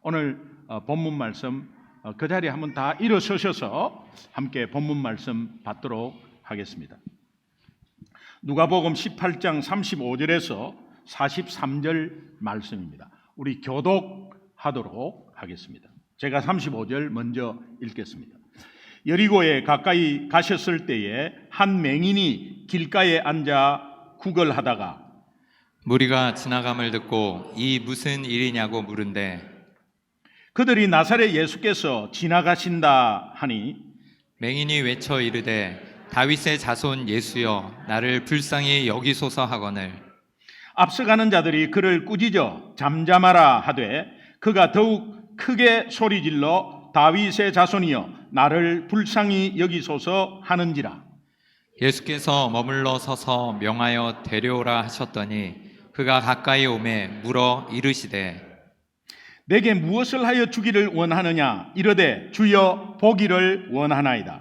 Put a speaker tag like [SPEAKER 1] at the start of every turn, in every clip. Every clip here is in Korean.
[SPEAKER 1] 오늘 본문 말씀 그 자리에 한번 다 일어서셔서 함께 본문 말씀 받도록 하겠습니다. 누가복음 18장 35절에서 43절 말씀입니다. 우리 교독하도록 하겠습니다. 제가 35절 먼저 읽겠습니다. 여리고에 가까이 가셨을 때에 한 맹인이 길가에 앉아 구걸하다가
[SPEAKER 2] 무리가 지나감을 듣고 이 무슨 일이냐고 물은데
[SPEAKER 1] 그들이 나사렛 예수께서 지나가신다 하니
[SPEAKER 2] 맹인이 외쳐 이르되 다윗의 자손 예수여 나를 불쌍히 여기소서 하거늘
[SPEAKER 1] 앞서가는 자들이 그를 꾸짖어 잠잠하라 하되 그가 더욱 크게 소리질러 다윗의 자손이여 나를 불쌍히 여기소서 하는지라.
[SPEAKER 2] 예수께서 머물러 서서 명하여 데려오라 하셨더니 그가 가까이 오매 물어 이르시되
[SPEAKER 1] 내게 무엇을 하여 주기를 원하느냐 이르되 주여 보기를 원하나이다.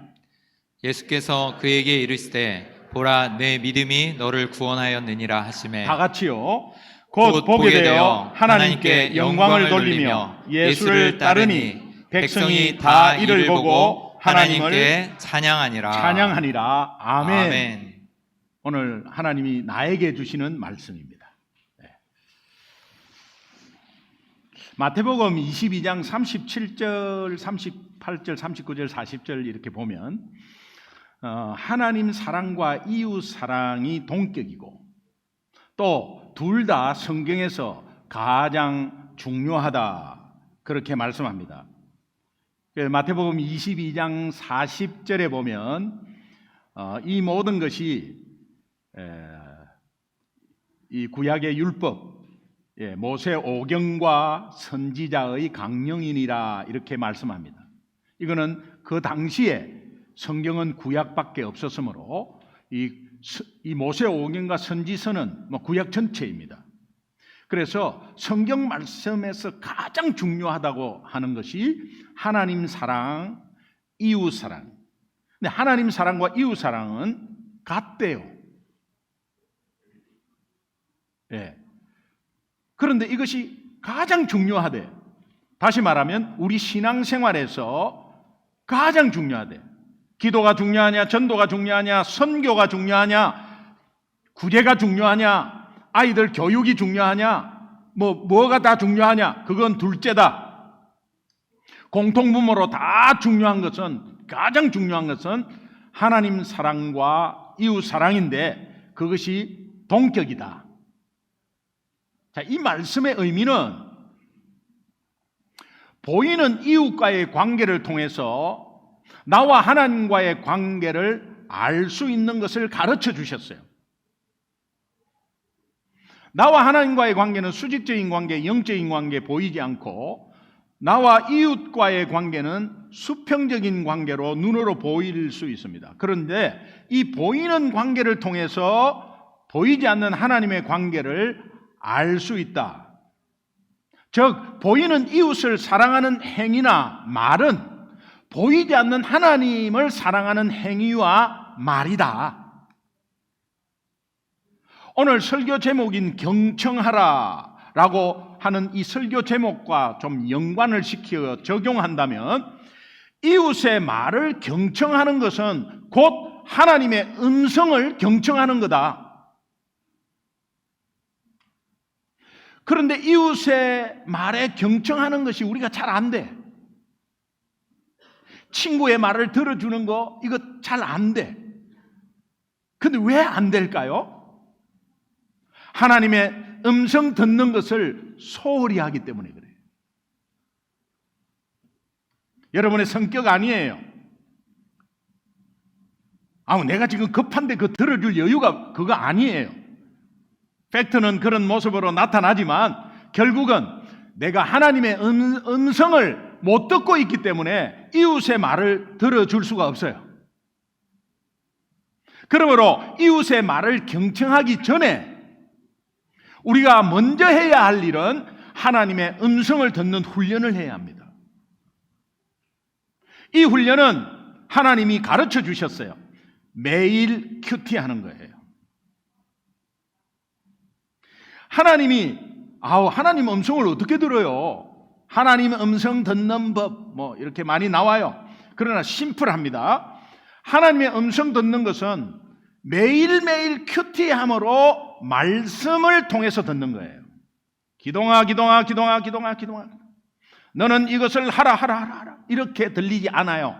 [SPEAKER 2] 예수께서 그에게 이르시되 보라 내 믿음이 너를 구원하였느니라 하시매
[SPEAKER 1] 다 같이요. 곧 보게 되어 하나님께 영광을 돌리며 예수를 따르니 백성이 다 이를 보고 하나님을 찬양하니라. 아멘.
[SPEAKER 2] 아멘.
[SPEAKER 1] 오늘 하나님이 나에게 주시는 말씀입니다. 마태복음 22장 37절, 38절, 39절, 40절 이렇게 보면 하나님 사랑과 이웃 사랑이 동격이고 또 둘 다 성경에서 가장 중요하다 그렇게 말씀합니다. 마태복음 22장 40절에 보면 이 모든 것이 이 구약의 율법 모세 오경과 선지자의 강령이니라 이렇게 말씀합니다. 이거는 그 당시에 성경은 구약밖에 없었으므로 이 모세 오경과 선지서는 구약 전체입니다. 그래서 성경 말씀에서 가장 중요하다고 하는 것이 하나님 사랑, 이웃 사랑. 근데 하나님 사랑과 이웃 사랑은 같대요. 그런데 이것이 가장 중요하대. 다시 말하면 우리 신앙생활에서 가장 중요하대. 기도가 중요하냐, 전도가 중요하냐, 선교가 중요하냐, 구제가 중요하냐, 아이들 교육이 중요하냐, 뭐가 다 중요하냐, 그건 둘째다. 공통분모로 다 중요한 것은, 가장 중요한 것은 하나님 사랑과 이웃 사랑인데 그것이 동격이다. 자, 이 말씀의 의미는 보이는 이웃과의 관계를 통해서 나와 하나님과의 관계를 알 수 있는 것을 가르쳐 주셨어요. 나와 하나님과의 관계는 수직적인 관계, 영적인 관계 보이지 않고 나와 이웃과의 관계는 수평적인 관계로 눈으로 보일 수 있습니다. 그런데 이 보이는 관계를 통해서 보이지 않는 하나님의 관계를 알 수 있다. 즉 보이는 이웃을 사랑하는 행위나 말은 보이지 않는 하나님을 사랑하는 행위와 말이다. 오늘 설교 제목인 경청하라 라고 하는 이 설교 제목과 좀 연관을 시켜 적용한다면 이웃의 말을 경청하는 것은 곧 하나님의 음성을 경청하는 거다. 그런데 이웃의 말에 경청하는 것이 우리가 잘 안 돼. 친구의 말을 들어주는 거 이거 잘 안 돼. 근데 왜 안 될까요? 하나님의 음성 듣는 것을 소홀히 하기 때문에 그래요. 여러분의 성격 아니에요. 내가 지금 급한데 그 들어줄 여유가 그거 아니에요. 팩트는 그런 모습으로 나타나지만 결국은 내가 하나님의 음성을 못 듣고 있기 때문에 이웃의 말을 들어줄 수가 없어요. 그러므로 이웃의 말을 경청하기 전에 우리가 먼저 해야 할 일은 하나님의 음성을 듣는 훈련을 해야 합니다. 이 훈련은 하나님이 가르쳐 주셨어요. 매일 큐티하는 거예요. 하나님이 하나님 음성을 어떻게 들어요? 하나님의 음성 듣는 법 뭐 이렇게 많이 나와요. 그러나 심플합니다. 하나님의 음성 듣는 것은 매일매일 큐티함으로 말씀을 통해서 듣는 거예요. 기동아 기동아 기동아 기동아 기동아 너는 이것을 하라 하라 하라 하라 이렇게 들리지 않아요.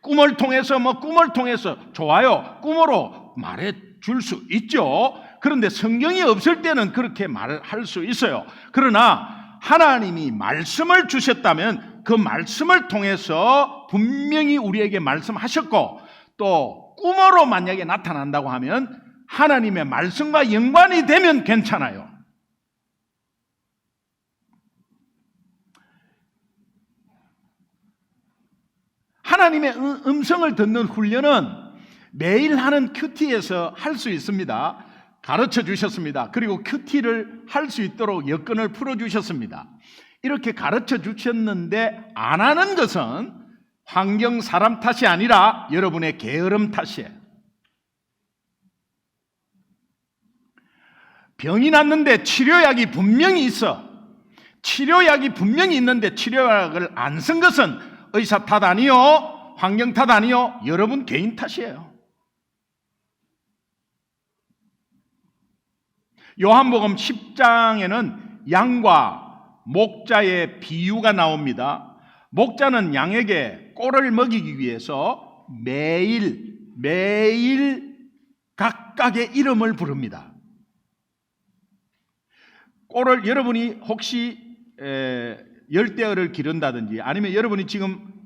[SPEAKER 1] 꿈을 통해서 꿈을 통해서 좋아요. 꿈으로 말해 줄 수 있죠. 그런데 성경이 없을 때는 그렇게 말할 수 있어요. 그러나 하나님이 말씀을 주셨다면 그 말씀을 통해서 분명히 우리에게 말씀하셨고 또 꿈으로 만약에 나타난다고 하면 하나님의 말씀과 연관이 되면 괜찮아요. 하나님의 음성을 듣는 훈련은 매일 하는 큐티에서 할 수 있습니다. 가르쳐 주셨습니다. 그리고 큐티를 할 수 있도록 여건을 풀어 주셨습니다. 이렇게 가르쳐 주셨는데 안 하는 것은 환경 사람 탓이 아니라 여러분의 게으름 탓이에요. 병이 났는데 치료약이 분명히 있어. 치료약이 분명히 있는데 치료약을 안 쓴 것은 의사 탓 아니요, 환경 탓 아니요, 여러분 개인 탓이에요. 요한복음 10장에는 양과 목자의 비유가 나옵니다. 목자는 양에게 꼴을 먹이기 위해서 매일 각각의 이름을 부릅니다. 꼴을 여러분이 혹시 열대어를 기른다든지 아니면 여러분이 지금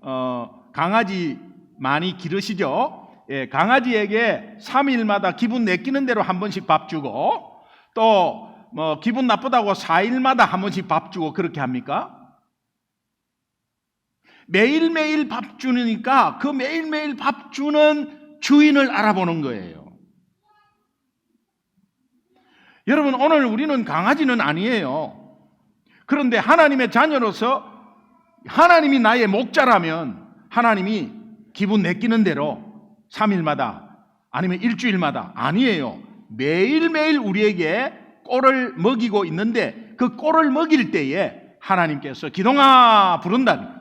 [SPEAKER 1] 강아지 많이 기르시죠? 강아지에게 3일마다 기분 내키는 대로 한 번씩 밥 주고 또 기분 나쁘다고 4일마다 한 번씩 밥 주고 그렇게 합니까? 매일매일 밥 주니까 그 매일매일 밥 주는 주인을 알아보는 거예요. 여러분 오늘 우리는 강아지는 아니에요. 그런데 하나님의 자녀로서 하나님이 나의 목자라면 하나님이 기분 내키는 대로 3일마다 아니면 일주일마다 아니에요. 매일매일 우리에게 꼴을 먹이고 있는데 그 꼴을 먹일 때에 하나님께서 기동아 부른다니까.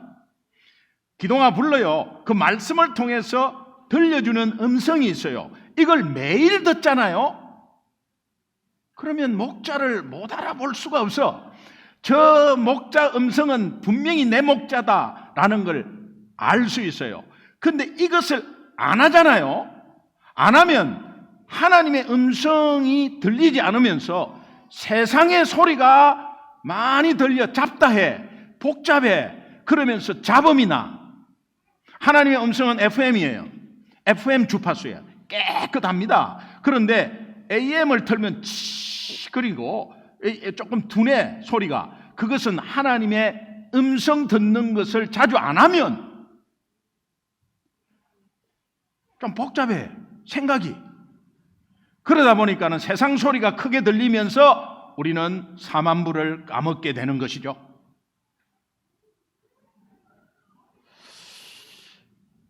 [SPEAKER 1] 기동아 불러요. 그 말씀을 통해서 들려주는 음성이 있어요. 이걸 매일 듣잖아요. 그러면 목자를 못 알아볼 수가 없어. 저 목자 음성은 분명히 내 목자다라는 걸 알 수 있어요. 근데 이것을 안 하잖아요. 안 하면 하나님의 음성이 들리지 않으면서 세상의 소리가 많이 들려 잡다해, 복잡해. 그러면서 잡음이 나. 하나님의 음성은 FM이에요. FM 주파수예요. 깨끗합니다. 그런데 AM을 틀면 그리고 조금 둔해 소리가. 그것은 하나님의 음성 듣는 것을 자주 안 하면 좀 복잡해 생각이. 그러다 보니까는 세상 소리가 크게 들리면서 우리는 사만부를 까먹게 되는 것이죠.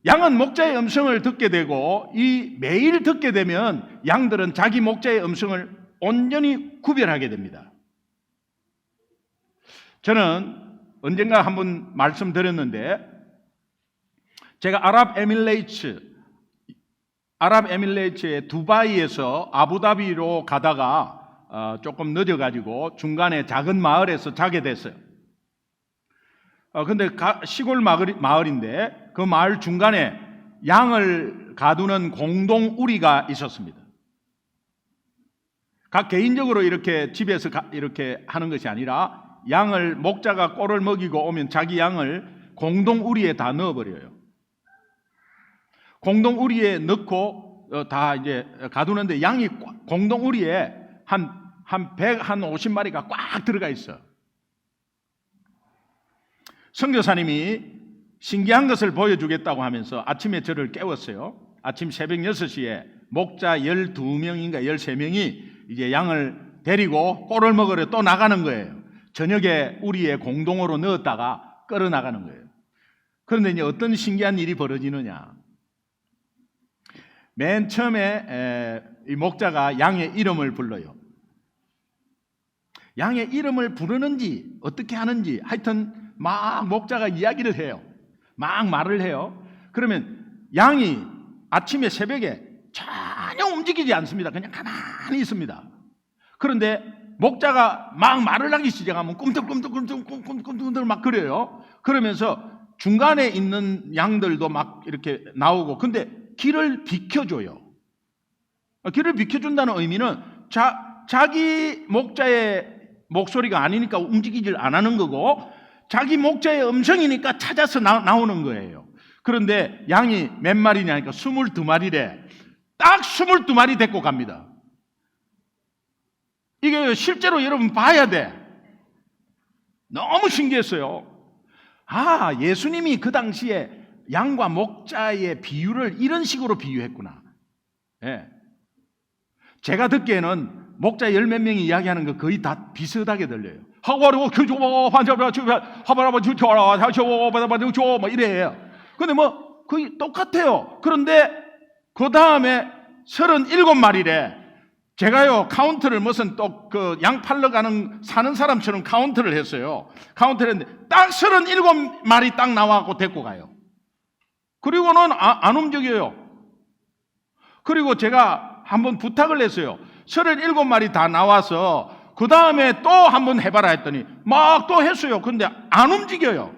[SPEAKER 1] 양은 목자의 음성을 듣게 되고 이 매일 듣게 되면 양들은 자기 목자의 음성을 온전히 구별하게 됩니다. 저는 언젠가 한번 말씀드렸는데 제가 아랍에미레이트의 두바이에서 아부다비로 가다가 조금 늦어가지고 중간에 작은 마을에서 자게 됐어요. 근데 시골 마을인데 그 마을 중간에 양을 가두는 공동 우리가 있었습니다. 각 개인적으로 이렇게 집에서 이렇게 하는 것이 아니라 양을 목자가 꼴을 먹이고 오면 자기 양을 공동 우리에 다 넣어버려요. 공동 우리에 넣고 다 이제 가두는데 양이 공동 우리에 한 50마리가 꽉 들어가 있어. 선교사님이 신기한 것을 보여주겠다고 하면서 아침에 저를 깨웠어요. 아침 새벽 6시에 목자 12명인가 13명이 이제 양을 데리고 꼴을 먹으러 또 나가는 거예요. 저녁에 우리의 공동으로 넣었다가 끌어 나가는 거예요. 그런데 이제 어떤 신기한 일이 벌어지느냐. 맨 처음에 이 목자가 양의 이름을 불러요. 양의 이름을 부르는지 어떻게 하는지 하여튼 막 목자가 이야기를 해요. 막 말을 해요. 그러면 양이 아침에 새벽에 전혀 움직이지 않습니다. 그냥 가만히 있습니다. 그런데 목자가 막 말을 하기 시작하면 꿈틀꿈틀 막 그래요. 그러면서 중간에 있는 양들도 막 이렇게 나오고, 근데 길을 비켜줘요. 길을 비켜준다는 의미는 자기 목자의 목소리가 아니니까 움직이질 안 하는 거고, 자기 목자의 음성이니까 찾아서 나오는 거예요. 그런데 양이 몇 마리냐니까 22마리래. 딱 22마리 데리고 갑니다. 이게 실제로 여러분 봐야 돼. 너무 신기했어요. 예수님이 그 당시에 양과 목자의 비유를 이런 식으로 비유했구나. 예. 제가 듣기에는 목자 10몇 명이 이야기하는 거 거의 다 비슷하게 들려요. 뭐 이래요. 근데 뭐 거의 똑같아요. 그런데 그 다음에 37마리래. 제가요 카운트를 무슨 또 그 양 팔러 사는 사람처럼 카운트를 했어요. 카운트를 했는데 딱 37마리 딱 나와갖고 데리고 가요. 그리고는 안 움직여요. 그리고 제가 한번 부탁을 했어요. 37마리 다 나와서 그 다음에 또 한번 해봐라 했더니 막 또 했어요. 근데 안 움직여요.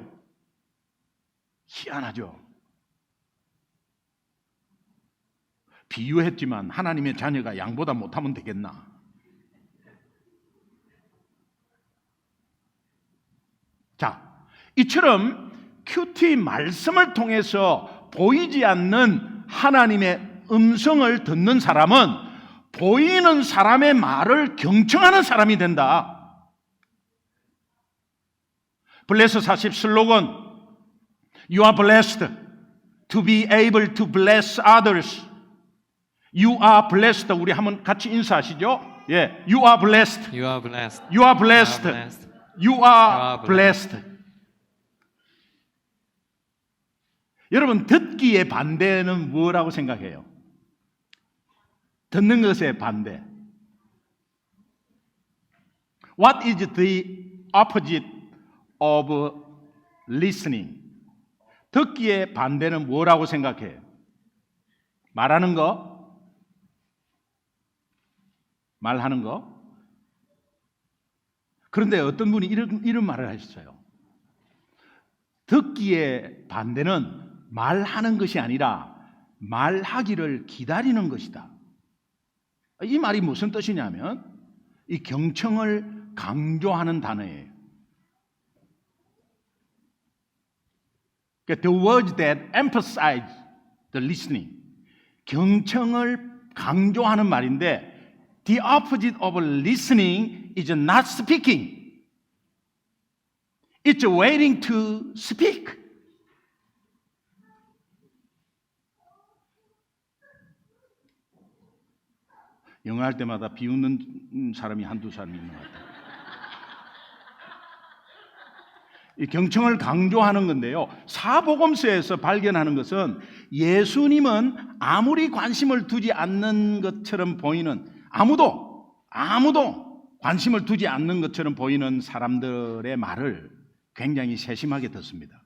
[SPEAKER 1] 희한하죠. 비유했지만 하나님의 자녀가 양보다 못하면 되겠나? 자, 이처럼 큐티 말씀을 통해서 보이지 않는 하나님의 음성을 듣는 사람은 보이는 사람의 말을 경청하는 사람이 된다. 블레스 40 슬로건 You are blessed to be able to bless others. You are blessed. 우리 한번 같이 인사하시죠. 예, You are blessed.
[SPEAKER 2] You are blessed.
[SPEAKER 1] You are blessed. You are blessed. 여러분, 듣기의 반대는 뭐라고 생각해요? 듣는 것의 반대. What is the opposite of listening? 듣기의 반대는 뭐라고 생각해요? 말하는 거? 말하는 거? 그런데 어떤 분이 이런 말을 하셨어요. 듣기의 반대는 말하는 것이 아니라 말하기를 기다리는 것이다. 이 말이 무슨 뜻이냐면 이 경청을 강조하는 단어예요. The words that emphasize the listening. 경청을 강조하는 말인데 The opposite of listening is not speaking. It's waiting to speak. 영어 할 때마다 비웃는 사람이 한두 사람 있는 것 같아요. 이 경청을 강조하는 건데요. 사복음서에서 발견하는 것은 예수님은 아무리 관심을 두지 않는 것처럼 보이는 아무도 관심을 두지 않는 것처럼 보이는 사람들의 말을 굉장히 세심하게 듣습니다.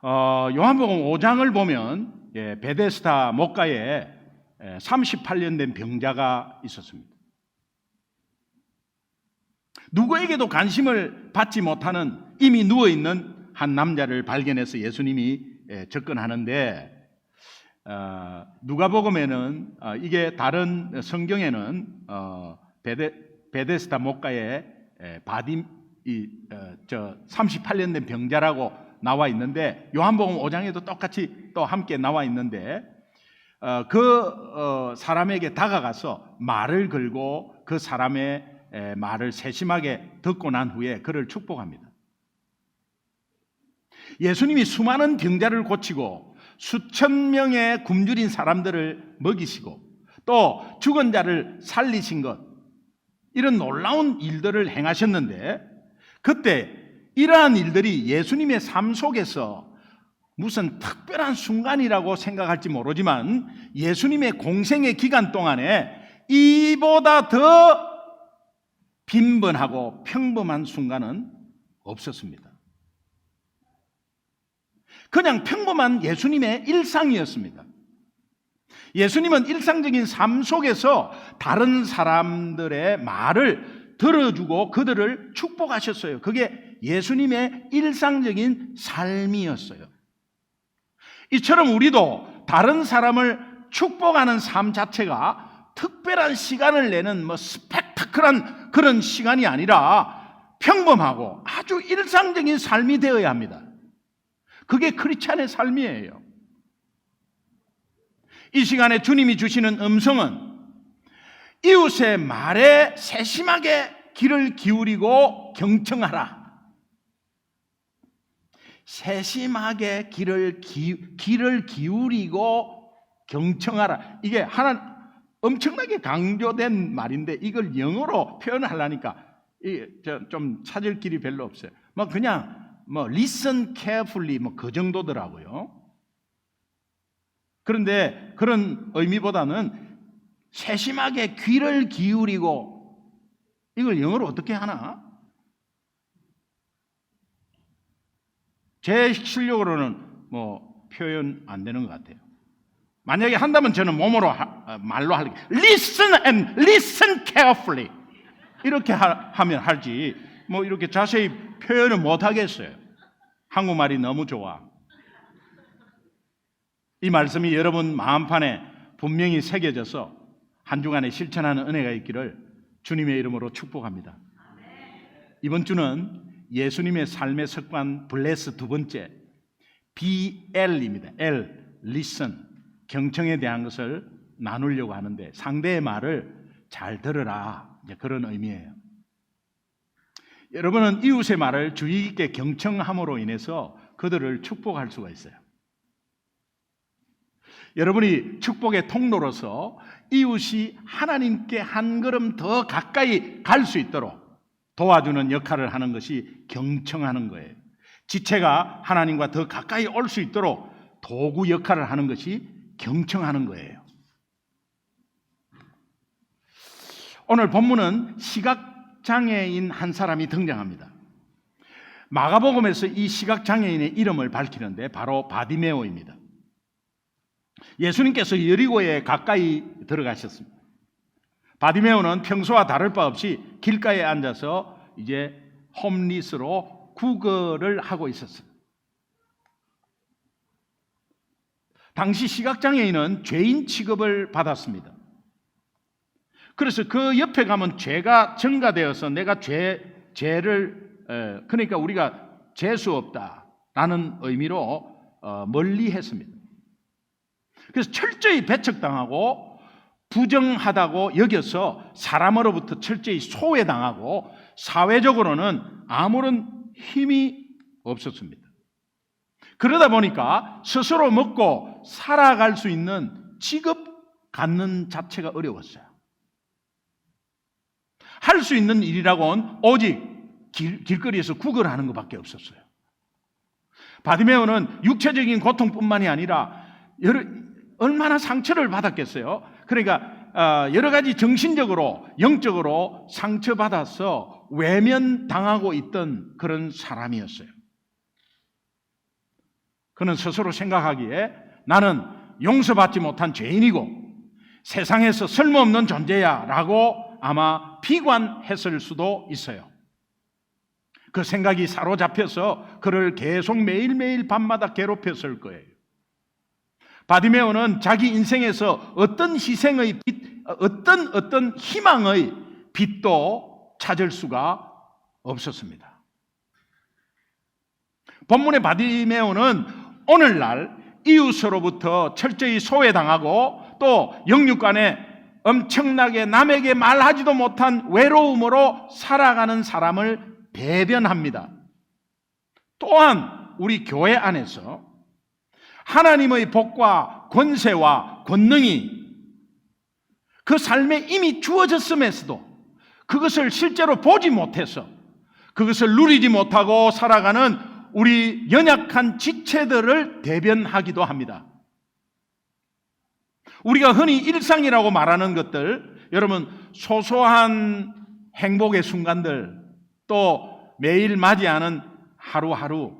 [SPEAKER 1] 요한복음 5장을 보면 베데스다 목가에 38년 된 병자가 있었습니다. 누구에게도 관심을 받지 못하는 이미 누워있는 한 남자를 발견해서 예수님이 접근하는데 누가복음에는 이게 다른 성경에는 베데스다 목가에 38년 된 병자라고 나와 있는데 요한복음 5장에도 똑같이 또 함께 나와 있는데 그 사람에게 다가가서 말을 걸고 그 사람의 말을 세심하게 듣고 난 후에 그를 축복합니다. 예수님이 수많은 병자를 고치고 수천 명의 굶주린 사람들을 먹이시고 또 죽은 자를 살리신 것, 이런 놀라운 일들을 행하셨는데 그때 이러한 일들이 예수님의 삶 속에서 무슨 특별한 순간이라고 생각할지 모르지만 예수님의 공생의 기간 동안에 이보다 더 빈번하고 평범한 순간은 없었습니다. 그냥 평범한 예수님의 일상이었습니다. 예수님은 일상적인 삶 속에서 다른 사람들의 말을 들어주고 그들을 축복하셨어요. 그게 예수님의 일상적인 삶이었어요. 이처럼 우리도 다른 사람을 축복하는 삶 자체가 특별한 시간을 내는 스펙타클한 그런 시간이 아니라 평범하고 아주 일상적인 삶이 되어야 합니다. 그게 크리스찬의 삶이에요. 이 시간에 주님이 주시는 음성은 이웃의 말에 세심하게 귀를 기울이고 경청하라. 세심하게 귀를 기울이고 경청하라. 이게 하나 엄청나게 강조된 말인데 이걸 영어로 표현하려니까 좀 찾을 길이 별로 없어요. 그냥 listen carefully 그 정도더라고요. 그런데 그런 의미보다는 세심하게 귀를 기울이고, 이걸 영어로 어떻게 하나? 제 실력으로는 표현 안 되는 것 같아요. 만약에 한다면 저는 몸으로 말로 할게요. Listen and listen carefully. 이렇게 하면 할지 이렇게 자세히 표현을 못 하겠어요. 한국말이 너무 좋아. 이 말씀이 여러분 마음판에 분명히 새겨져서 한 주간에 실천하는 은혜가 있기를 주님의 이름으로 축복합니다. 이번 주는 예수님의 삶의 습관 블레스 두 번째 BL입니다. L, listen, 경청에 대한 것을 나누려고 하는데 상대의 말을 잘 들으라, 이제 그런 의미예요. 여러분은 이웃의 말을 주의 깊게 경청함으로 인해서 그들을 축복할 수가 있어요. 여러분이 축복의 통로로서 이웃이 하나님께 한 걸음 더 가까이 갈 수 있도록 도와주는 역할을 하는 것이 경청하는 거예요. 지체가 하나님과 더 가까이 올 수 있도록 도구 역할을 하는 것이 경청하는 거예요. 오늘 본문은 시각장애인 한 사람이 등장합니다. 마가복음에서 이 시각장애인의 이름을 밝히는데 바로 바디메오입니다. 예수님께서 여리고에 가까이 들어가셨습니다. 바디메오는 평소와 다를 바 없이 길가에 앉아서 이제 홈리스로 구걸을 하고 있었어요. 당시 시각장애인은 죄인 취급을 받았습니다. 그래서 그 옆에 가면 죄가 증가되어서 내가 죄를 그러니까 우리가 재수 없다라는 의미로 멀리 했습니다. 그래서 철저히 배척당하고 부정하다고 여겨서 사람으로부터 철저히 소외당하고 사회적으로는 아무런 힘이 없었습니다. 그러다 보니까 스스로 먹고 살아갈 수 있는 직업 갖는 자체가 어려웠어요. 할 수 있는 일이라고는 오직 길거리에서 구걸하는 것밖에 없었어요. 바디메오는 육체적인 고통뿐만이 아니라 얼마나 상처를 받았겠어요. 그러니까 여러 가지 정신적으로 영적으로 상처받아서 외면당하고 있던 그런 사람이었어요. 그는 스스로 생각하기에 나는 용서받지 못한 죄인이고 세상에서 쓸모없는 존재야 라고 아마 비관했을 수도 있어요. 그 생각이 사로잡혀서 그를 계속 매일매일 밤마다 괴롭혔을 거예요. 바디메오는 자기 인생에서 어떤 희생의 빛, 어떤 희망의 빛도 찾을 수가 없었습니다. 본문의 바디메오는 오늘날 이웃으로부터 철저히 소외당하고 또 영육간에 엄청나게 남에게 말하지도 못한 외로움으로 살아가는 사람을 대변합니다. 또한 우리 교회 안에서 하나님의 복과 권세와 권능이 그 삶에 이미 주어졌음에서도 그것을 실제로 보지 못해서 그것을 누리지 못하고 살아가는 우리 연약한 지체들을 대변하기도 합니다. 우리가 흔히 일상이라고 말하는 것들, 여러분, 소소한 행복의 순간들, 또 매일 맞이하는 하루하루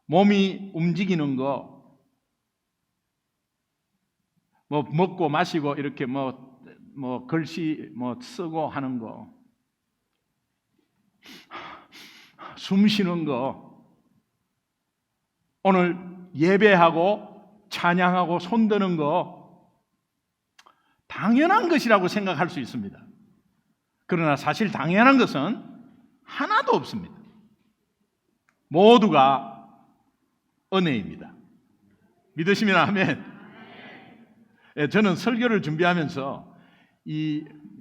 [SPEAKER 1] 몸이 움직이는 거, 뭐 먹고 마시고 이렇게 뭐 글씨 뭐 쓰고 하는 거, 숨 쉬는 거, 오늘 예배하고 찬양하고 손드는 거 당연한 것이라고 생각할 수 있습니다. 그러나 사실 당연한 것은 하나도 없습니다. 모두가 은혜입니다. 믿으시면 아멘. 예, 저는 설교를 준비하면서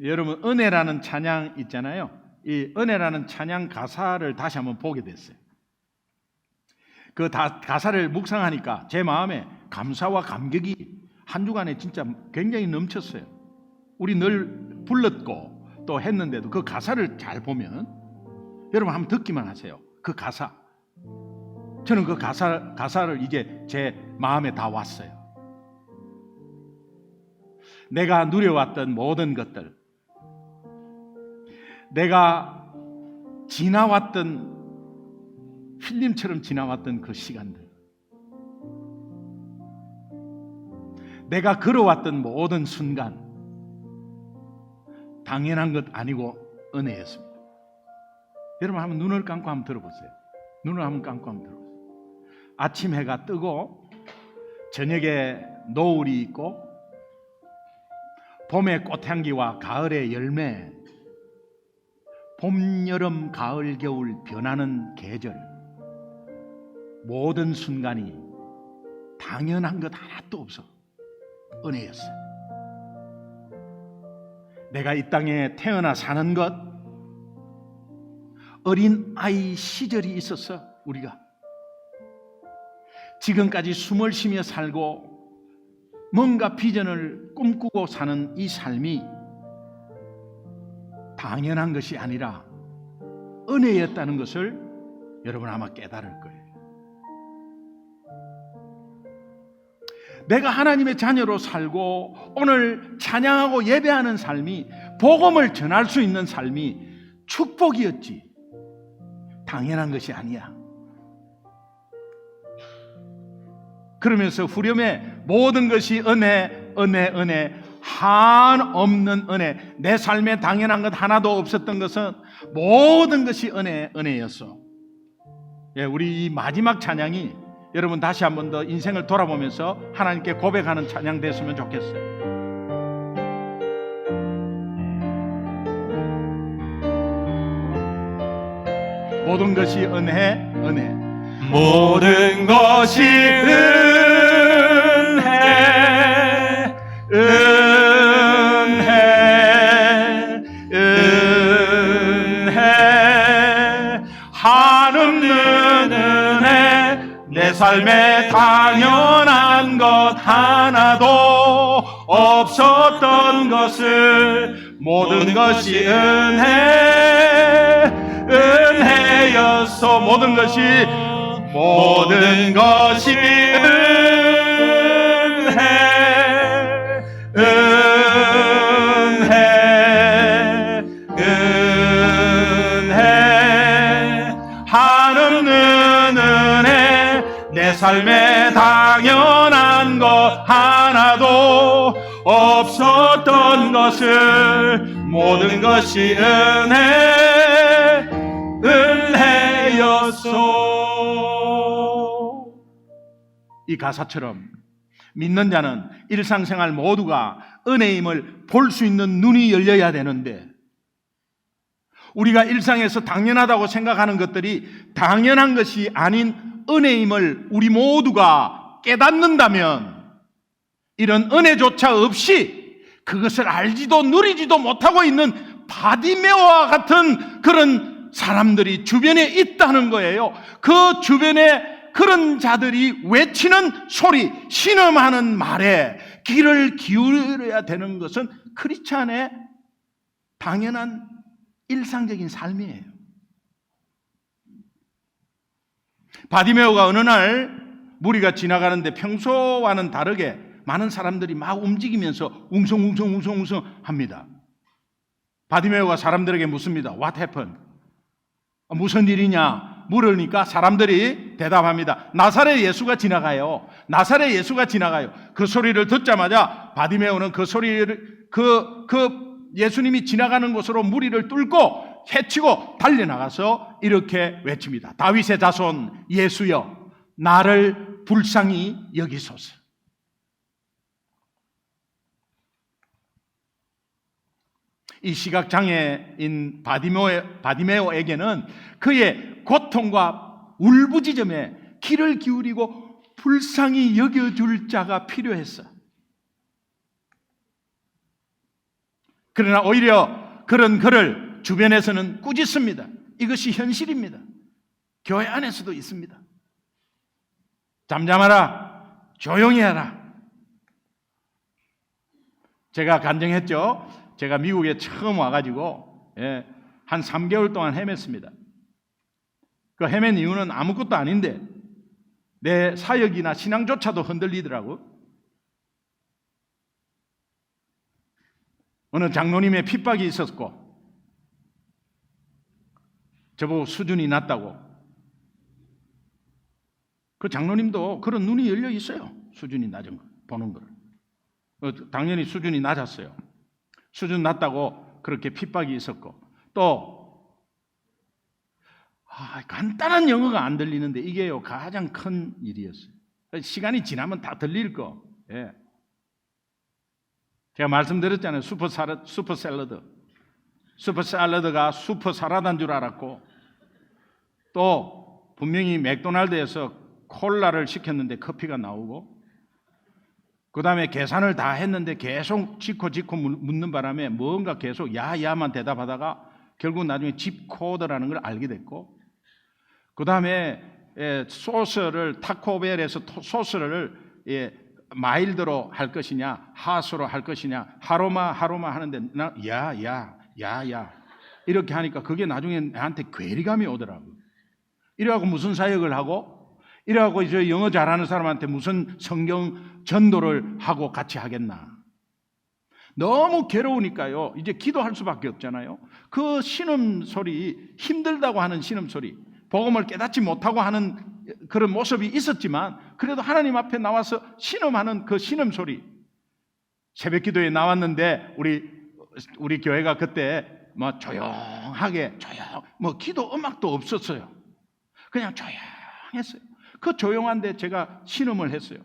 [SPEAKER 1] 여러분 은혜라는 찬양 있잖아요. 이 은혜라는 찬양 가사를 다시 한번 보게 됐어요. 그 가사를 묵상하니까 제 마음에 감사와 감격이 한 주간에 진짜 굉장히 넘쳤어요. 우리 늘 불렀고 또 했는데도 그 가사를 잘 보면, 여러분 한번 듣기만 하세요. 그 가사. 저는 그 가사를 이제 제 마음에 다 왔어요. 내가 누려왔던 모든 것들, 내가 지나왔던 필름처럼 지나왔던 그 시간들, 내가 걸어왔던 모든 순간, 당연한 것 아니고 은혜였습니다. 여러분 한번 눈을 감고 한번 들어보세요. 눈을 한번 감고 한번 들어보세요. 아침 해가 뜨고 저녁에 노을이 있고 봄의 꽃향기와 가을의 열매, 봄, 여름, 가을, 겨울 변하는 계절, 모든 순간이 당연한 것 하나도 없어 은혜였어요. 내가 이 땅에 태어나 사는 것, 어린 아이 시절이 있었어. 우리가 지금까지 숨을 쉬며 살고 뭔가 비전을 꿈꾸고 사는 이 삶이 당연한 것이 아니라 은혜였다는 것을 여러분 아마 깨달을 거예요. 내가 하나님의 자녀로 살고 오늘 찬양하고 예배하는 삶이, 복음을 전할 수 있는 삶이 축복이었지 당연한 것이 아니야. 그러면서 후렴에 모든 것이 은혜, 은혜, 은혜, 한없는 은혜, 내 삶에 당연한 것 하나도 없었던 것은 모든 것이 은혜, 은혜였어. 예, 우리 이 마지막 찬양이 여러분 다시 한 번 더 인생을 돌아보면서 하나님께 고백하는 찬양 됐으면 좋겠어요. 모든 것이 은혜, 은혜,
[SPEAKER 2] 모든 것이 은혜,
[SPEAKER 1] 은혜, 은혜, 한없는 은혜, 내 삶에 당연한 것 하나도 없었던 것을, 모든 것이 은혜, 은혜였소. 모든 것이 은혜, 은혜, 은혜, 한없는 은혜, 내 삶에 당연한 것 하나도 없었던 것을, 모든 것이 은혜, 은혜였소. 이 가사처럼 믿는 자는 일상생활 모두가 은혜임을 볼 수 있는 눈이 열려야 되는데, 우리가 일상에서 당연하다고 생각하는 것들이 당연한 것이 아닌 은혜임을 우리 모두가 깨닫는다면, 이런 은혜조차 없이 그것을 알지도 누리지도 못하고 있는 바디메오와 같은 그런 사람들이 주변에 있다는 거예요. 그 주변에 그런 자들이 외치는 소리, 신음하는 말에 귀를 기울여야 되는 것은 크리스찬의 당연한 일상적인 삶이에요. 바디메오가 어느 날 무리가 지나가는데 평소와는 다르게 많은 사람들이 막 움직이면서 웅성웅성 합니다. 바디메오가 사람들에게 묻습니다. What happened? 무슨 일이냐 물으니까 사람들이 대답합니다. 나사렛 예수가 지나가요. 나사렛 예수가 지나가요. 그 소리를 듣자마자 바디메오는 그 소리를 예수님이 지나가는 곳으로 무리를 뚫고 헤치고 달려나가서 이렇게 외칩니다. 다윗의 자손 예수여, 나를 불쌍히 여기소서. 이 시각장애인 바디메오에게는 그의 고통과 울부짖음에 귀를 기울이고 불쌍히 여겨줄 자가 필요했어. 그러나 오히려 그런 그를 주변에서는 꾸짖습니다. 이것이 현실입니다. 교회 안에서도 있습니다. 잠잠하라, 조용히 하라. 제가 간증했죠. 제가 미국에 처음 와가지고 한 3개월 동안 헤맸습니다. 그 헤맨 이유는 아무것도 아닌데 내 사역이나 신앙조차도 흔들리더라고. 어느 장로님의 핍박이 있었고 저보고 수준이 낮다고. 그 장로님도 그런 눈이 열려 있어요. 수준이 낮은 거 보는 걸. 당연히 수준이 낮았어요. 수준 낮다고 그렇게 핍박이 있었고 또 간단한 영어가 안 들리는데 이게요 가장 큰 일이었어요. 시간이 지나면 다 들릴 거. 예. 제가 말씀드렸잖아요. 슈퍼 샐러드. 슈퍼 샐러드가 슈퍼 사라다인 줄 알았고 또 분명히 맥도날드에서 콜라를 시켰는데 커피가 나오고 그 다음에 계산을 다 했는데 계속 지코 묻는 바람에 뭔가 계속 야야만 대답하다가 결국 나중에 집 코드라는 걸 알게 됐고 그 다음에 소스를 타코벨에서 소스를 마일드로 할 것이냐 하수로 할 것이냐 하로마 하는데 나 야야 이렇게 하니까 그게 나중에 나한테 괴리감이 오더라고요. 이래갖고 무슨 사역을 하고 이래갖고 이제 영어 잘하는 사람한테 무슨 성경 전도를 하고 같이 하겠나. 너무 괴로우니까요. 이제 기도할 수밖에 없잖아요. 그 신음소리, 힘들다고 하는 신음소리, 복음을 깨닫지 못하고 하는 그런 모습이 있었지만 그래도 하나님 앞에 나와서 신음하는 그 신음소리. 새벽기도에 나왔는데 우리 교회가 그때 뭐 조용하게 뭐 기도 음악도 없었어요. 그냥 조용했어요. 그 조용한데 제가 신음을 했어요.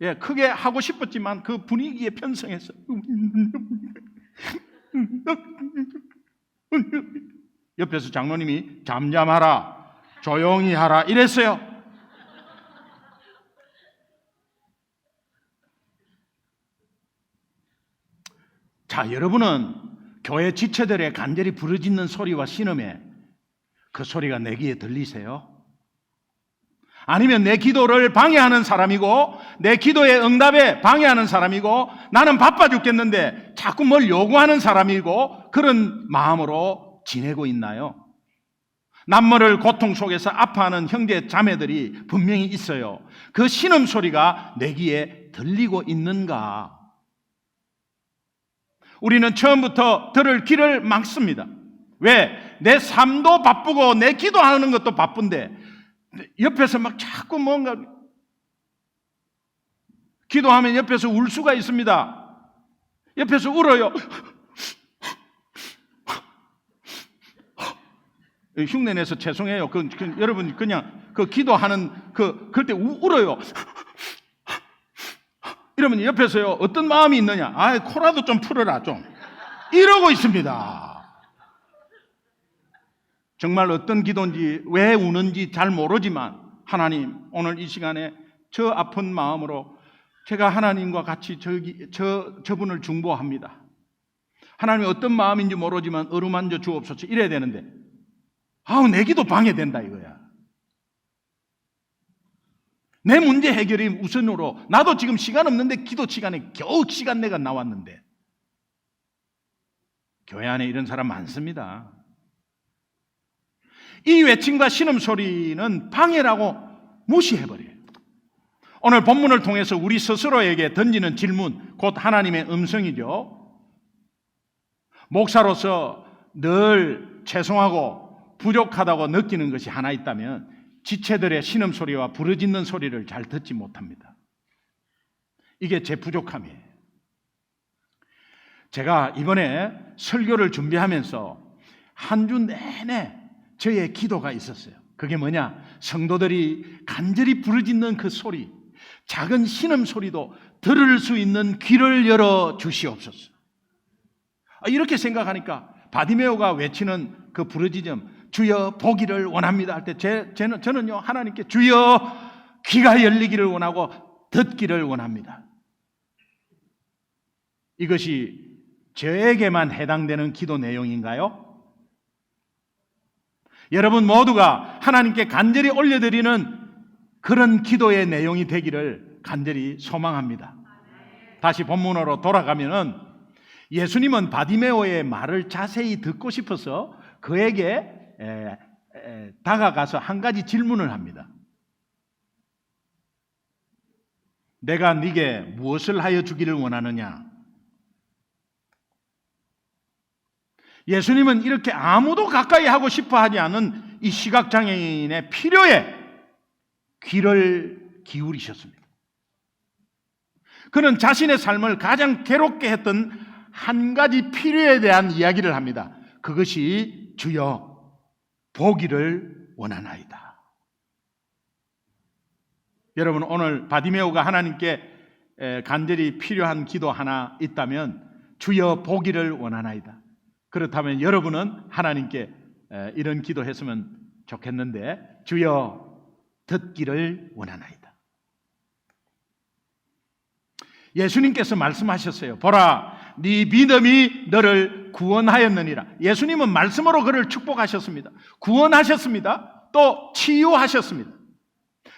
[SPEAKER 1] 예, 크게 하고 싶었지만 그 분위기에 편성했어요. 옆에서 장로님이 잠잠하라, 조용히 하라 이랬어요. 자, 여러분은 교회 지체들의 간절히 부르짖는 소리와 신음에 그 소리가 내 귀에 들리세요? 아니면 내 기도를 방해하는 사람이고 내 기도의 응답에 방해하는 사람이고 나는 바빠 죽겠는데 자꾸 뭘 요구하는 사람이고 그런 마음으로 지내고 있나요? 남모를 고통 속에서 아파하는 형제 자매들이 분명히 있어요. 그 신음소리가 내 귀에 들리고 있는가? 우리는 처음부터 들을 귀를 막습니다. 왜? 내 삶도 바쁘고 내 기도하는 것도 바쁜데 옆에서 막 자꾸 뭔가 기도하면 옆에서 울 수가 있습니다. 옆에서 울어요. 흉내내서 죄송해요. 여러분 그냥 그 기도하는 그럴 때 울어요. 이러면 옆에서요 어떤 마음이 있느냐? 코라도 좀 풀어라 좀 이러고 있습니다. 정말 어떤 기도인지 왜 우는지 잘 모르지만 하나님 오늘 이 시간에 저 아픈 마음으로 제가 하나님과 같이 저분을 중보합니다. 하나님이 어떤 마음인지 모르지만 어루만져 주옵소서 이래야 되는데 내 기도 방해된다 이거야. 내 문제 해결이 우선으로 나도 지금 시간 없는데 기도 시간에 겨우 시간 내가 나왔는데 교회 안에 이런 사람 많습니다. 이 외침과 신음소리는 방해라고 무시해버려요. 오늘 본문을 통해서 우리 스스로에게 던지는 질문 곧 하나님의 음성이죠. 목사로서 늘 죄송하고 부족하다고 느끼는 것이 하나 있다면 지체들의 신음소리와 부르짖는 소리를 잘 듣지 못합니다. 이게 제 부족함이에요. 제가 이번에 설교를 준비하면서 한 주 내내 저의 기도가 있었어요. 그게 뭐냐? 성도들이 간절히 부르짖는 그 소리, 작은 신음소리도 들을 수 있는 귀를 열어 주시옵소서. 이렇게 생각하니까 바디메오가 외치는 그 부르짖음, 주여 보기를 원합니다 할 때 저는요 하나님께 주여 귀가 열리기를 원하고 듣기를 원합니다. 이것이 저에게만 해당되는 기도 내용인가요? 여러분 모두가 하나님께 간절히 올려드리는 그런 기도의 내용이 되기를 간절히 소망합니다. 다시 본문으로 돌아가면은 예수님은 바디메오의 말을 자세히 듣고 싶어서 그에게 다가가서 한 가지 질문을 합니다. 내가 네게 무엇을 하여 주기를 원하느냐? 예수님은 이렇게 아무도 가까이 하고 싶어 하지 않은 이 시각장애인의 필요에 귀를 기울이셨습니다. 그는 자신의 삶을 가장 괴롭게 했던 한 가지 필요에 대한 이야기를 합니다. 그것이 주여 보기를 원하나이다. 여러분 오늘 바디메오가 하나님께 간절히 필요한 기도 하나 있다면 주여 보기를 원하나이다. 그렇다면 여러분은 하나님께 이런 기도했으면 좋겠는데 주여 듣기를 원하나이다. 예수님께서 말씀하셨어요. 보라 네 믿음이 너를 구원하였느니라. 예수님은 말씀으로 그를 축복하셨습니다. 구원하셨습니다. 또 치유하셨습니다.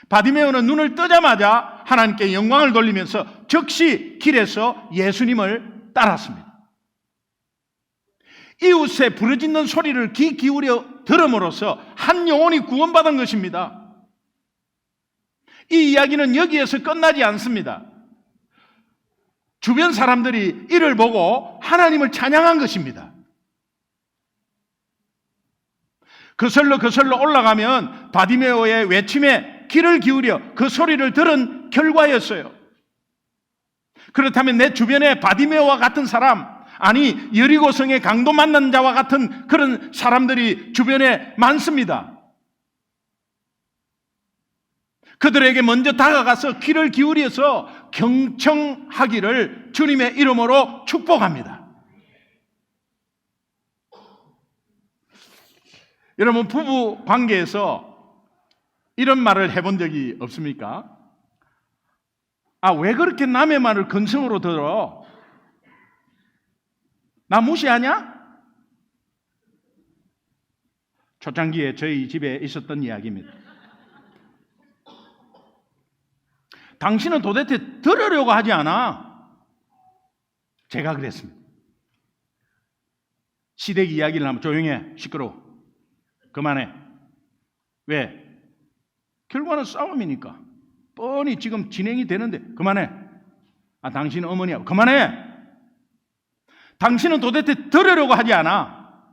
[SPEAKER 1] 바디메오는 눈을 뜨자마자 하나님께 영광을 돌리면서 즉시 길에서 예수님을 따랐습니다. 이웃의 부르짖는 소리를 귀 기울여 들음으로써 한 영혼이 구원받은 것입니다. 이 이야기는 여기에서 끝나지 않습니다. 주변 사람들이 이를 보고 하나님을 찬양한 것입니다. 거슬러 올라가면 바디메오의 외침에 귀를 기울여 그 소리를 들은 결과였어요. 그렇다면 내 주변에 바디메오와 같은 사람, 아니 여리고성의 강도 만난 자와 같은 그런 사람들이 주변에 많습니다. 그들에게 먼저 다가가서 귀를 기울여서 경청하기를 주님의 이름으로 축복합니다. 여러분 부부 관계에서 이런 말을 해본 적이 없습니까? 왜 그렇게 남의 말을 근성으로 들어? 나 무시하냐? 초창기에 저희 집에 있었던 이야기입니다. 당신은 도대체 들으려고 하지 않아? 제가 그랬습니다. 시댁 이야기를 하면 조용해, 시끄러워, 그만해. 왜? 결과는 싸움이니까. 뻔히 지금 진행이 되는데 그만해. 당신은 어머니야, 그만해. 당신은 도대체 들으려고 하지 않아.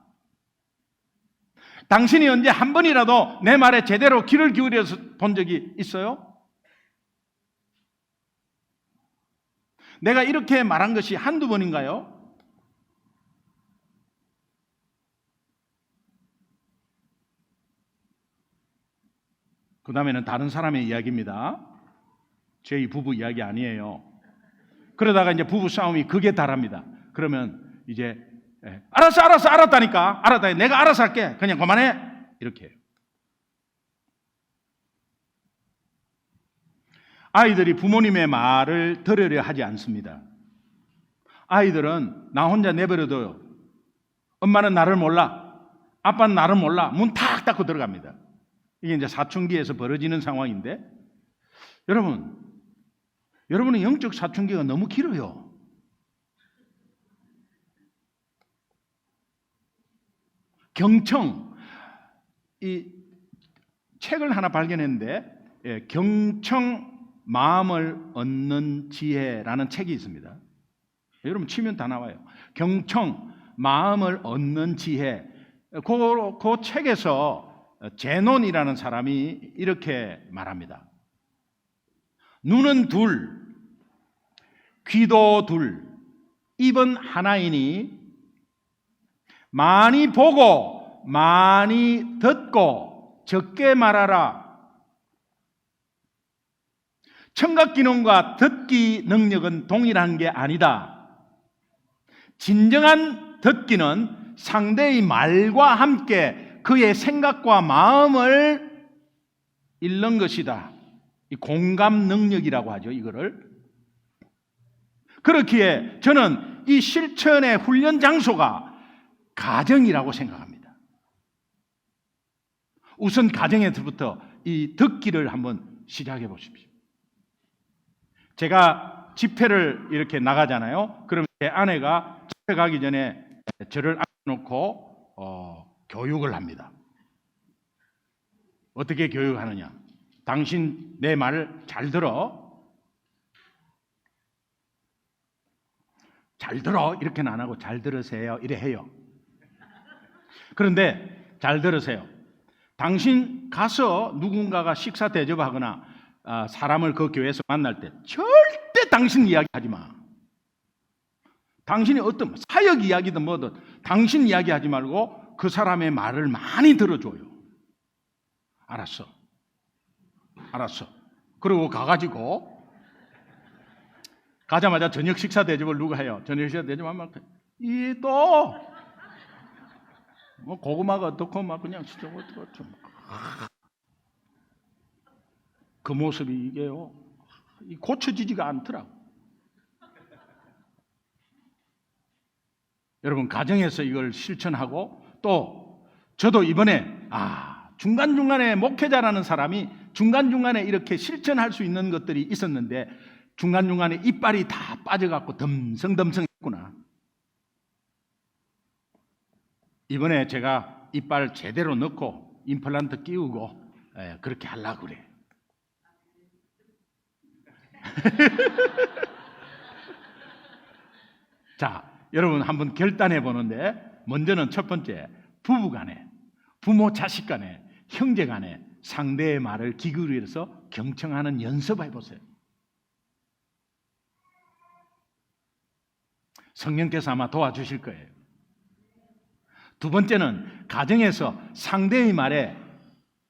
[SPEAKER 1] 당신이 언제 한 번이라도 내 말에 제대로 귀를 기울여서 본 적이 있어요? 내가 이렇게 말한 것이 한두 번인가요? 그 다음에는 다른 사람의 이야기입니다. 저희 부부 이야기 아니에요. 그러다가 이제 부부 싸움이 극에 달합니다. 그러면 이제 알았다니까. 내가 알아서 할게. 그냥 그만해. 이렇게 해요. 아이들이 부모님의 말을 들으려 하지 않습니다. 아이들은 나 혼자 내버려둬요. 엄마는 나를 몰라. 아빠는 나를 몰라. 문 탁 닫고 들어갑니다. 이게 이제 사춘기에서 벌어지는 상황인데, 여러분의 영적 사춘기가 너무 길어요. 경청, 이 책을 하나 발견했는데, 경청 마음을 얻는 지혜라는 책이 있습니다. 여러분 치면 다 나와요. 경청 마음을 얻는 지혜. 그 책에서 제논이라는 사람이 이렇게 말합니다. 눈은 둘, 귀도 둘, 입은 하나이니 많이 보고 많이 듣고 적게 말하라. 청각 기능과 듣기 능력은 동일한 게 아니다. 진정한 듣기는 상대의 말과 함께 그의 생각과 마음을 읽는 것이다. 이 공감 능력이라고 하죠, 이거를. 그렇기에 저는 이 실천의 훈련 장소가 가정이라고 생각합니다. 우선 가정에서부터 이 듣기를 한번 시작해 보십시오. 제가 집회를 이렇게 나가잖아요. 그럼 제 아내가 집회 가기 전에 저를 앉혀놓고 교육을 합니다. 어떻게 교육하느냐? 당신 내 말을 잘 들어. 잘 들어 이렇게는 안 하고 잘 들으세요 이래 해요. 그런데 잘 들으세요. 당신 가서 누군가가 식사 대접하거나 사람을 그 교회에서 만날 때 절대 당신 이야기하지 마. 당신이 어떤 사역 이야기든 뭐든 당신 이야기하지 말고 그 사람의 말을 많이 들어줘요. 알았어. 알았어. 그리고 가가지고 가자마자 저녁 식사 대접을 누가 해요? 저녁 식사 대접하면 이 또 뭐 고구마가 어떻고 막 그냥 진짜 어떻고 그 모습이 이게요. 고쳐지지가 않더라고. 여러분 가정에서 이걸 실천하고 또 저도 이번에 중간중간에 목회자라는 사람이 중간중간에 이렇게 실천할 수 있는 것들이 있었는데 중간중간에 이빨이 다 빠져갖고 덤성덤성했구나. 이번에 제가 이빨 제대로 넣고 임플란트 끼우고 그렇게 하려고 그래. 자, 여러분 한번 결단해 보는데 먼저는 첫 번째 부부간에 부모 자식 간에 형제 간에 상대의 말을 귀 기울여서 경청하는 연습을 해보세요. 성령께서 아마 도와주실 거예요. 두 번째는 가정에서 상대의 말에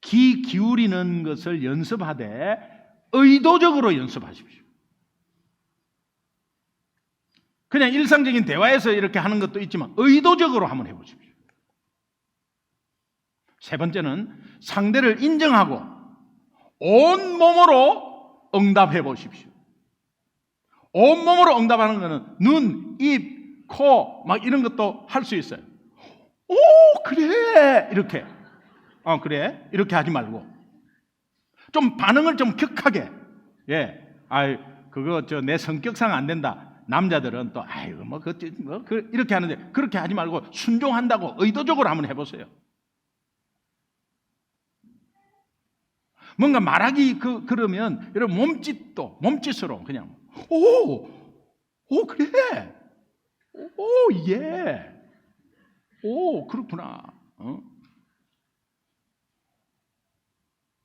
[SPEAKER 1] 귀 기울이는 것을 연습하되 의도적으로 연습하십시오. 그냥 일상적인 대화에서 이렇게 하는 것도 있지만 의도적으로 한번 해보십시오. 세 번째는 상대를 인정하고 온몸으로 응답해 보십시오. 온몸으로 응답하는 것은 눈, 입, 코 막 이런 것도 할 수 있어요. 오 그래 이렇게 그래 이렇게 하지 말고 좀 반응을 좀 격하게 그거 내 성격상 안 된다. 남자들은 또 이렇게 하는데 그렇게 하지 말고 순종한다고 의도적으로 한번 해보세요. 뭔가 말하기 그러면 여러분 몸짓으로 그냥 오 그래 오 그렇구나.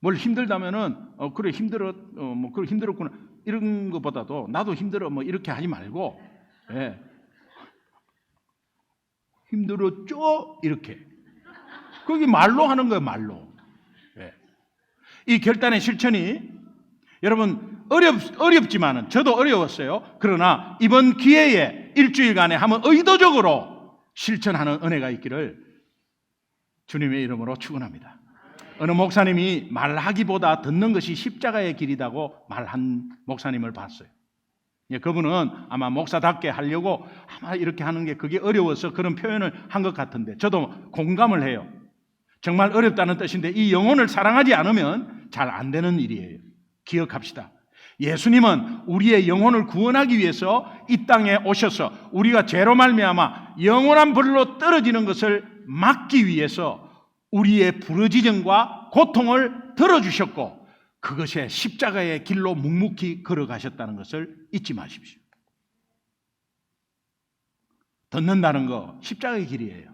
[SPEAKER 1] 뭘 힘들다면은 그래 힘들어 그래 힘들었구나 이런 것보다도 나도 힘들어 이렇게 하지 말고 힘들었죠 이렇게 그게 말로 하는 거예요. 말로. 이 결단의 실천이 여러분 어렵지만은 저도 어려웠어요. 그러나 이번 기회에 일주일간에 한번 의도적으로 실천하는 은혜가 있기를 주님의 이름으로 축원합니다. 어느 목사님이 말하기보다 듣는 것이 십자가의 길이라고 말한 목사님을 봤어요. 그분은 아마 목사답게 하려고 아마 이렇게 하는 게 그게 어려워서 그런 표현을 한 것 같은데 저도 공감을 해요. 정말 어렵다는 뜻인데 이 영혼을 사랑하지 않으면 잘 안 되는 일이에요. 기억합시다. 예수님은 우리의 영혼을 구원하기 위해서 이 땅에 오셔서 우리가 죄로 말미암아 영원한 불로 떨어지는 것을 막기 위해서 우리의 부르짖음과 고통을 들어주셨고 그것에 십자가의 길로 묵묵히 걸어가셨다는 것을 잊지 마십시오. 듣는다는 거 십자가의 길이에요.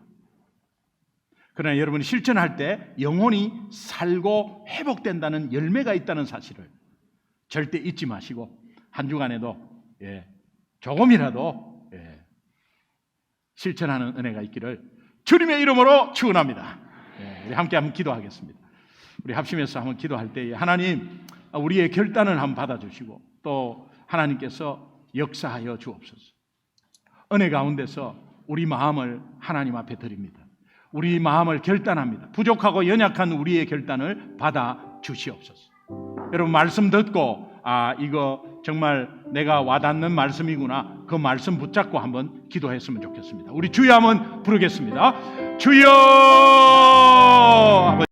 [SPEAKER 1] 그러나 여러분이 실천할 때 영혼이 살고 회복된다는 열매가 있다는 사실을 절대 잊지 마시고 한 주간에도 조금이라도 실천하는 은혜가 있기를 주님의 이름으로 축원합니다. 우리 함께 한번 기도하겠습니다. 우리 합심해서 한번 기도할 때 하나님 우리의 결단을 한번 받아주시고 또 하나님께서 역사하여 주옵소서. 은혜 가운데서 우리 마음을 하나님 앞에 드립니다. 우리 마음을 결단합니다. 부족하고 연약한 우리의 결단을 받아 주시옵소서. 여러분 말씀 듣고 이거 정말 내가 와닿는 말씀이구나, 그 말씀 붙잡고 한번 기도했으면 좋겠습니다. 우리 주여 한번 부르겠습니다. 주여. 아버지